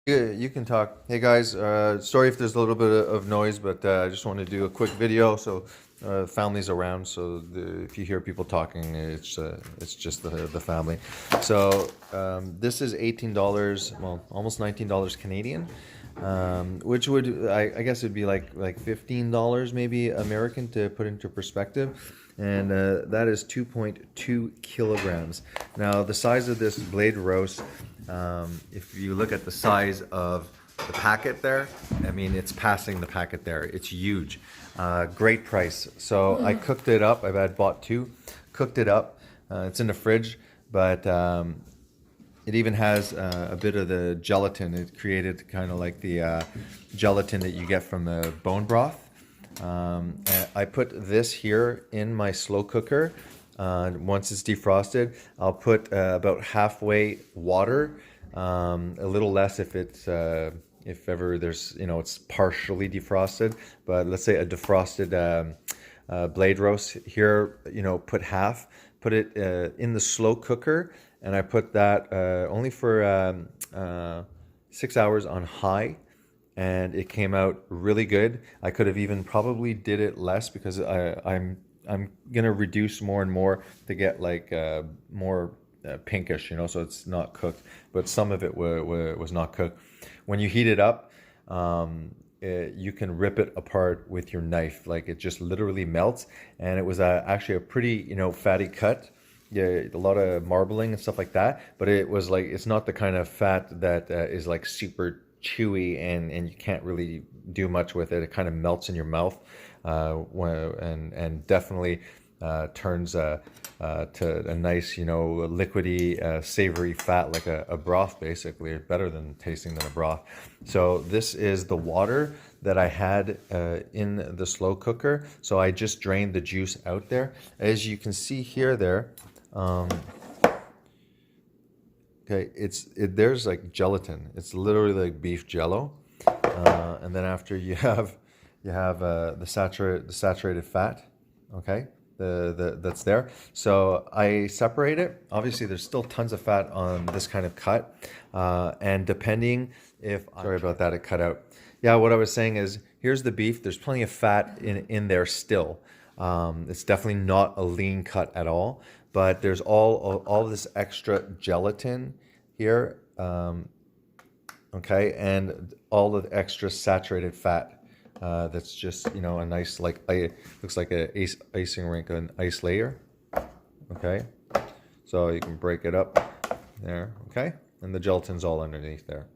Yeah, you can talk. Hey guys, sorry if there's a little bit of noise, but I just want to do a quick video. So, family's around, so if you hear people talking, it's just the family. So, this is $18, well, almost $19 Canadian, which would I guess it'd be like $15 maybe American to put into perspective, and that is 2.2 kilograms. Now, the size of this blade roast. If you look at the size of the packet there, I mean, it's passing the packet there. It's huge. Great price. So I cooked it up. I had bought two, cooked it up. It's in the fridge, but it even has a bit of the gelatin. It created kind of like the gelatin that you get from the bone broth. And I put this here in my slow cooker. Once it's defrosted, I'll put about halfway water, a little less if it's if ever there's, it's partially defrosted. But let's say a defrosted blade roast here, put half, put it in the slow cooker, and I put that only for 6 hours on high. And it came out really good. I could have even probably did it less because I'm gonna reduce more and more to get like more pinkish, so it's not cooked. But some of it was not cooked. When you heat it up, you can rip it apart with your knife. Like it just literally melts, and it was actually a pretty fatty cut. Yeah, a lot of marbling and stuff like that. But it was like it's not the kind of fat that is like super chewy and you can't really do much with it. It kind of melts in your mouth, and definitely turns to a nice, liquidy, savory fat, like a broth, basically. Better than tasting than a broth. So this is the water that I had in the slow cooker. So I just drained the juice out there. As you can see here, okay, there's like gelatin. It's literally like beef jello, and then after you have the saturated fat. Okay, that's there. So I separate it. Obviously, there's still tons of fat on this kind of cut, and depending if sorry about that, it cut out. Yeah, what I was saying is here's the beef. There's plenty of fat in there still. It's definitely not a lean cut at all, but there's all this extra gelatin here, okay, and all the extra saturated fat. That's just a nice looks like a icing rink, an ice layer. Okay, so you can break it up there. Okay, and the gelatin's all underneath there.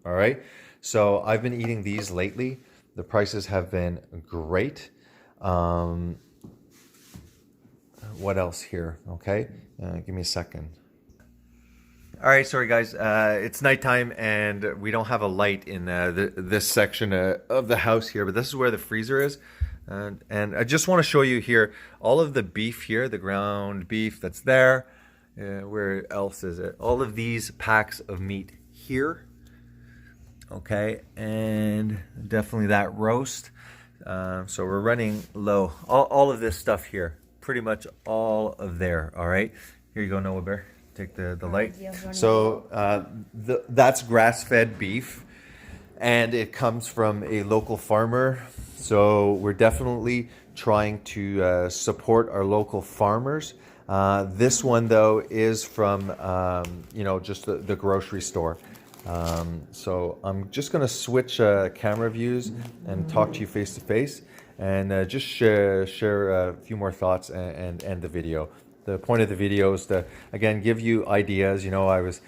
All right, so I've been eating these lately. The prices have been great. What else here? Okay, give me a second. All right, sorry guys. It's nighttime and we don't have a light in this section of the house here, but this is where the freezer is. And I just want to show you here all of the beef here, the ground beef that's there. Where else is it? All of these packs of meat here. Okay, and definitely that roast. So we're running low. All of this stuff here, pretty much all of there. All right, here you go, Noah Bear. Take the light. So that's grass-fed beef, and it comes from a local farmer. So we're definitely trying to support our local farmers. This one though is from just the grocery store. So I'm just gonna switch camera views and talk to you face to face, and just share a few more thoughts and end the video. The point of the video is to, again, give you ideas. I was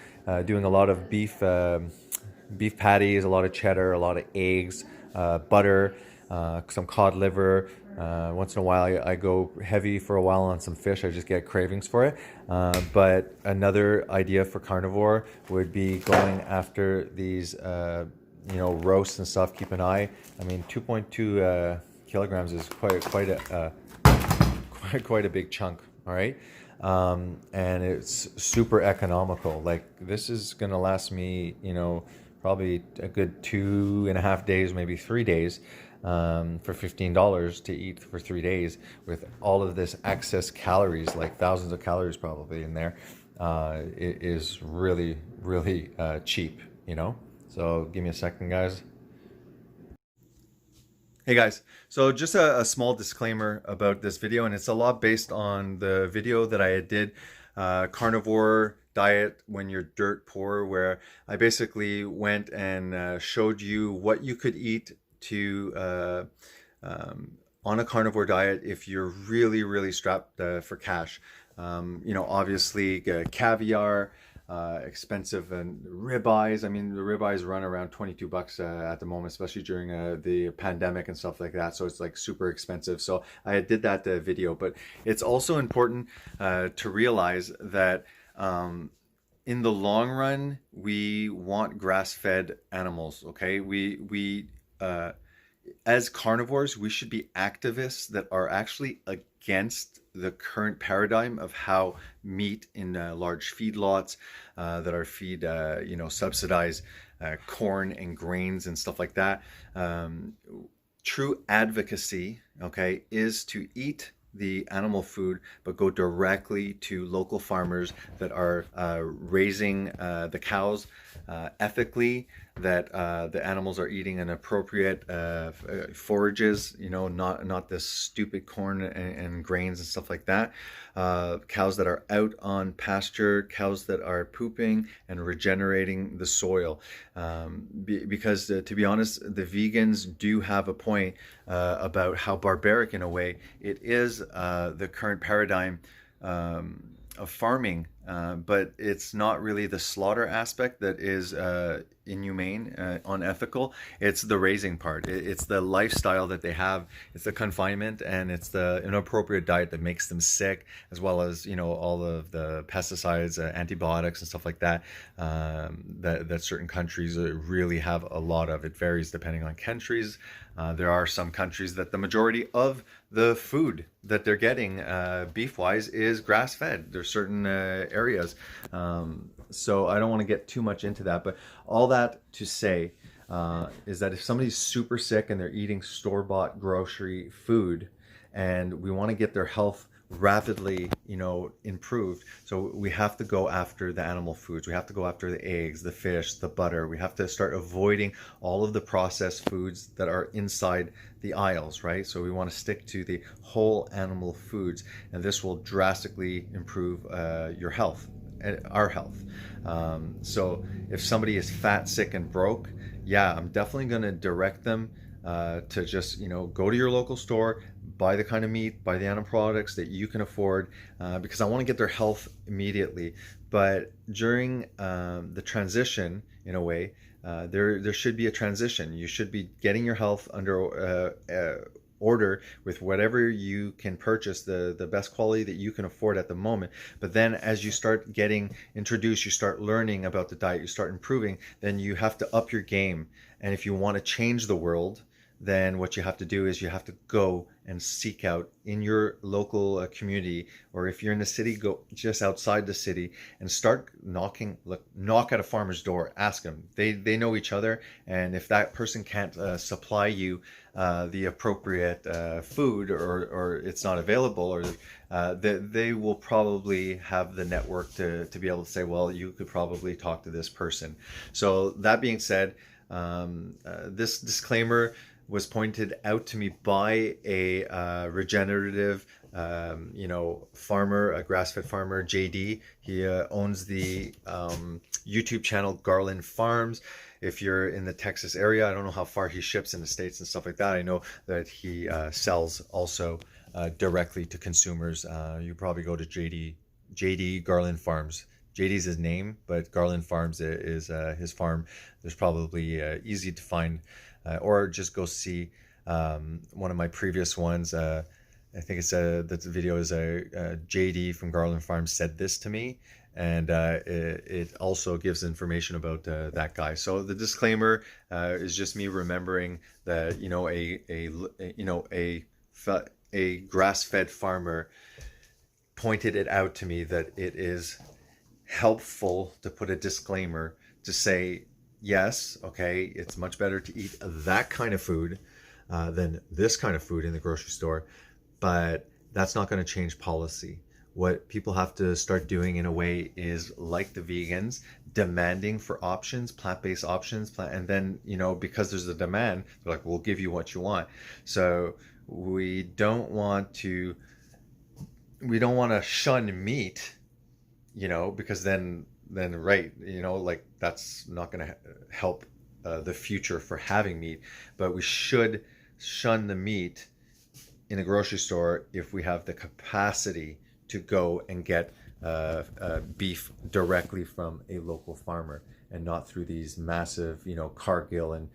doing a lot of beef patties, a lot of cheddar, a lot of eggs, butter, some cod liver. Once in a while, I go heavy for a while on some fish. I just get cravings for it. But another idea for carnivore would be going after these, roasts and stuff. Keep an eye. I mean, 2.2 kilograms is quite a big chunk. All right, and it's super economical. Like this is gonna last me, probably a good 2.5 days, maybe 3 days, for $15 to eat for 3 days with all of this excess calories, like thousands of calories probably in there. It is really, really cheap, So give me a second, guys. Hey guys, so just a small disclaimer about this video, and it's a lot based on the video that I did, Carnivore Diet When You're Dirt Poor, where I basically went and showed you what you could eat to on a carnivore diet if you're really strapped for cash. Obviously caviar, expensive and ribeyes. I mean, the ribeyes run around 22 bucks at the moment, especially during the pandemic and stuff like that. So it's like super expensive. So I did that video, but it's also important to realize that in the long run, we want grass-fed animals. Okay, we as carnivores, we should be activists that are actually against the current paradigm of how meat in large feedlots that are subsidize corn and grains and stuff like that. True advocacy, okay, is to eat the animal food, but go directly to local farmers that are raising the cows ethically, that the animals are eating an appropriate forages, not this stupid corn and grains and stuff like that. Cows that are out on pasture, cows that are pooping and regenerating the soil. Because to be honest, the vegans do have a point about how barbaric in a way it is the current paradigm of farming, but it's not really the slaughter aspect that is inhumane, unethical. It's the raising part. It's the lifestyle that they have. It's the confinement, and it's the inappropriate diet that makes them sick, as well as all of the pesticides, antibiotics, and stuff like that. That certain countries really have a lot of. It varies depending on countries. There are some countries that the majority of the food that they're getting beef-wise is grass-fed. There's certain areas. So I don't want to get too much into that, but all that to say is that if somebody's super sick and they're eating store-bought grocery food, and we want to get their health rapidly improved, so we have to go after the animal foods. We have to go after the eggs, the fish, the butter. We have to start avoiding all of the processed foods that are inside the aisles, right? So we want to stick to the whole animal foods, and this will drastically improve your health and our health. So if somebody is fat, sick, and broke, yeah, I'm definitely going to direct them to just go to your local store, buy the kind of meat, buy the animal products that you can afford, because I want to get their health immediately. But during the transition, in a way, there should be a transition. You should be getting your health under order with whatever you can purchase, the best quality that you can afford at the moment. But then as you start getting introduced, you start learning about the diet, you start improving, then you have to up your game. And if you want to change the world, then what you have to do is you have to go and seek out in your local community, or if you're in the city, go just outside the city and start knocking. Knock at a farmer's door, ask them. They know each other, and if that person can't supply you the appropriate food, or it's not available, or they will probably have the network to be able to say, well, you could probably talk to this person. So that being said, this disclaimer was pointed out to me by a regenerative farmer, a grass-fed farmer, JD. He owns the YouTube channel Garland Farms. If you're in the Texas area, I don't know how far he ships in the States and stuff like that. I know that he sells also directly to consumers. You probably go to JD Garland Farms. JD's his name, but Garland Farms is his farm. There's probably easy to find, or just go see one of my previous ones. I think it's the video is JD from Garland Farms said this to me, and it also gives information about that guy. So the disclaimer is just me remembering that a grass-fed farmer pointed it out to me, that it is helpful to put a disclaimer to say, yes, okay, it's much better to eat that kind of food than this kind of food in the grocery store, but that's not going to change policy. What people have to start doing in a way is, like the vegans, demanding for options, plant-based options, and then, you know, because there's a demand, they're like, we'll give you what you want. So we don't want to shun meat, you know, because then right, you know, like that's not going to help the future for having meat. But we should shun the meat in a grocery store if we have the capacity to go and get beef directly from a local farmer, and not through these massive, you know, Cargill and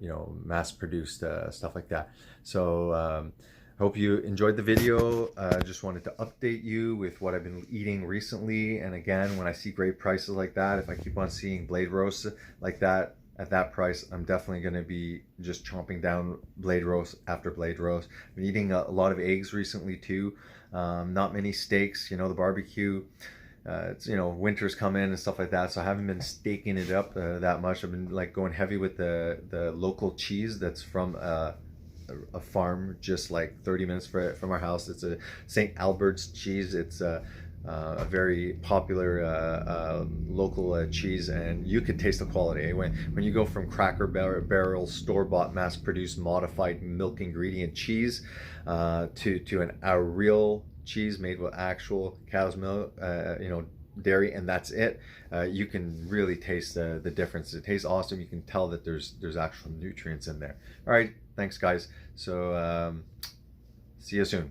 you know, mass produced stuff like that. So hope you enjoyed the video. Just wanted to update you with what I've been eating recently. And again, when I see great prices like that, if I keep on seeing blade roasts like that at that price, I'm definitely going to be just chomping down blade roast after blade roast. I've been eating a lot of eggs recently too. Not many steaks, you know, the barbecue. It's, you know, winter's come in and stuff like that, so I haven't been staking it up that much. I've been like going heavy with the local cheese that's from a farm just like 30 minutes from our house. It's a St. Albert's cheese. It's a very popular local cheese, and you could taste the quality when you go from Cracker Barrel store-bought, mass-produced, modified milk ingredient cheese to a real cheese made with actual cow's milk, you know, dairy, and that's it. You can really taste the difference. It tastes awesome. You can tell that there's actual nutrients in there. All right, thanks guys. So see you soon.